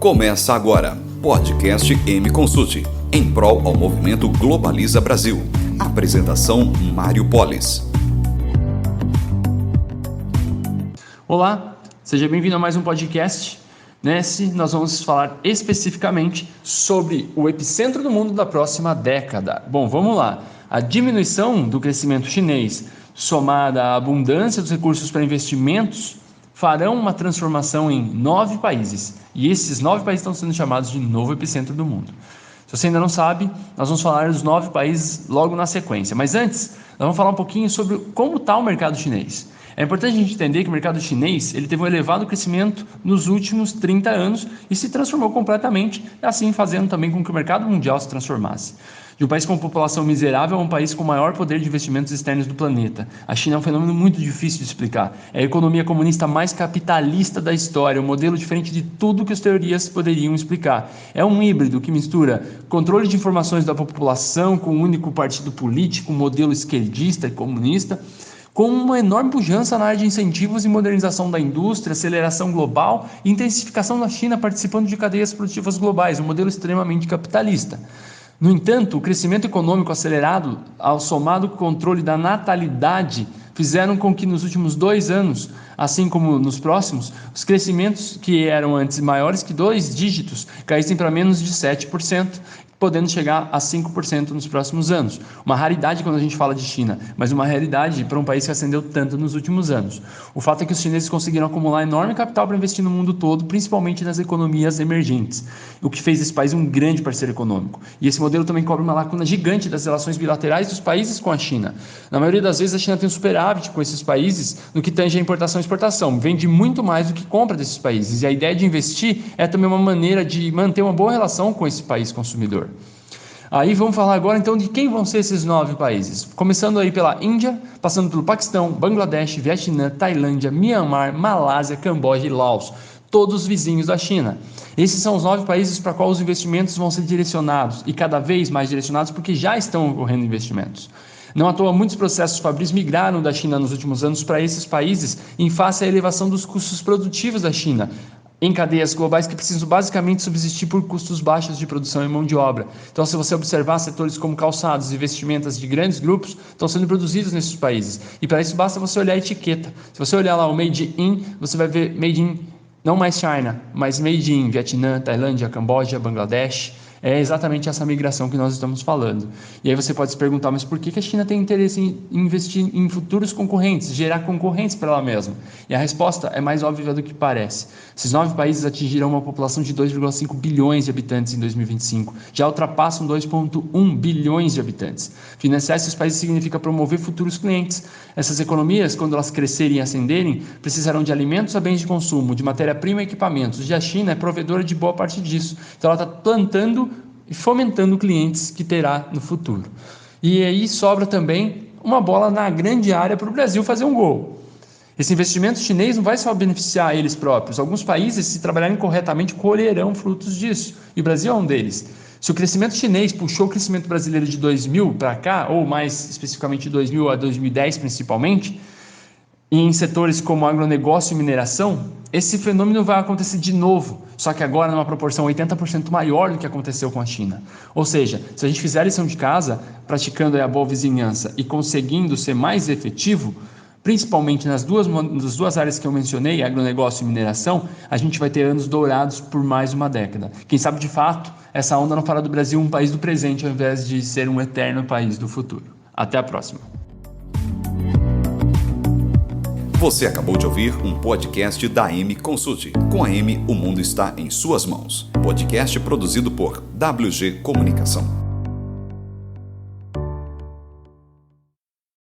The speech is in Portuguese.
Começa agora, podcast M Consult, em prol ao movimento Globaliza Brasil. Apresentação Mário Polis. Olá, seja bem-vindo a mais um podcast. Nesse, nós vamos falar especificamente sobre o epicentro do mundo da próxima década. Bom, vamos lá. A diminuição do crescimento chinês, somada à abundância dos recursos para investimentos, farão uma transformação em 9 países. E esses 9 países estão sendo chamados de novo epicentro do mundo. Se você ainda não sabe, nós vamos falar dos 9 países logo na sequência. Mas antes, nós vamos falar um pouquinho sobre como está o mercado chinês. É importante a gente entender que o mercado chinês ele teve um elevado crescimento nos últimos 30 anos e se transformou completamente, assim fazendo também com que o mercado mundial se transformasse. De um país com população miserável a um país com o maior poder de investimentos externos do planeta. A China é um fenômeno muito difícil de explicar. É a economia comunista mais capitalista da história, um modelo diferente de tudo que as teorias poderiam explicar. É um híbrido que mistura controle de informações da população com um único partido político, um modelo esquerdista e comunista, com uma enorme pujança na área de incentivos e modernização da indústria, aceleração global e intensificação da China participando de cadeias produtivas globais, um modelo extremamente capitalista. No entanto, o crescimento econômico acelerado, ao somado controle da natalidade, fizeram com que nos últimos 2 anos, assim como nos próximos, os crescimentos que eram antes maiores que 2 dígitos caíssem para menos de 7%, podendo chegar a 5% nos próximos anos. Uma raridade quando a gente fala de China, mas uma realidade para um país que ascendeu tanto nos últimos anos. O fato é que os chineses conseguiram acumular enorme capital para investir no mundo todo, principalmente nas economias emergentes, o que fez esse país um grande parceiro econômico. E esse modelo também cobre uma lacuna gigante das relações bilaterais dos países com a China. Na maioria das vezes a China tem um superávit com esses países no que tange a importação e exportação, vende muito mais do que compra desses países. E a ideia de investir é também uma maneira de manter uma boa relação com esse país consumidor. Aí vamos falar agora então de quem vão ser esses 9 países. Começando aí pela Índia, passando pelo Paquistão, Bangladesh, Vietnã, Tailândia, Mianmar, Malásia, Camboja e Laos. Todos vizinhos da China. Esses são os 9 países para quais os investimentos vão ser direcionados e cada vez mais direcionados porque já estão ocorrendo investimentos. Não à toa, muitos processos fabris migraram da China nos últimos anos para esses países em face à elevação dos custos produtivos da China, em cadeias globais que precisam basicamente subsistir por custos baixos de produção e mão de obra. Então, se você observar setores como calçados e vestimentas de grandes grupos, estão sendo produzidos nesses países. E para isso basta você olhar a etiqueta. Se você olhar lá o Made in, você vai ver Made in, não mais China, mas Made in Vietnã, Tailândia, Camboja, Bangladesh. É exatamente essa migração que nós estamos falando. E aí você pode se perguntar, mas por que a China tem interesse em investir em futuros concorrentes, gerar concorrentes para ela mesma? E a resposta é mais óbvia do que parece. Esses 9 países atingirão uma população de 2,5 bilhões de habitantes em 2025. Já ultrapassam 2,1 bilhões de habitantes. Financiar esses países significa promover futuros clientes. Essas economias, quando elas crescerem e ascenderem, precisarão de alimentos a bens de consumo, de matéria-prima e equipamentos. E a China é provedora de boa parte disso. Então ela está plantando e fomentando clientes que terá no futuro. E aí sobra também uma bola na grande área para o Brasil fazer um gol. Esse investimento chinês não vai só beneficiar eles próprios. Alguns países, se trabalharem corretamente, colherão frutos disso. E o Brasil é um deles. Se o crescimento chinês puxou o crescimento brasileiro de 2000 para cá, ou mais especificamente de 2000 a 2010 principalmente, e em setores como agronegócio e mineração, esse fenômeno vai acontecer de novo, só que agora numa proporção 80% maior do que aconteceu com a China. Ou seja, se a gente fizer a lição de casa, praticando a boa vizinhança e conseguindo ser mais efetivo, principalmente nas duas áreas que eu mencionei, agronegócio e mineração, a gente vai ter anos dourados por mais uma década. Quem sabe de fato, essa onda não fará do Brasil um país do presente ao invés de ser um eterno país do futuro. Até a próxima. Você acabou de ouvir um podcast da M Consult. Com a M, o mundo está em suas mãos. Podcast produzido por WG Comunicação.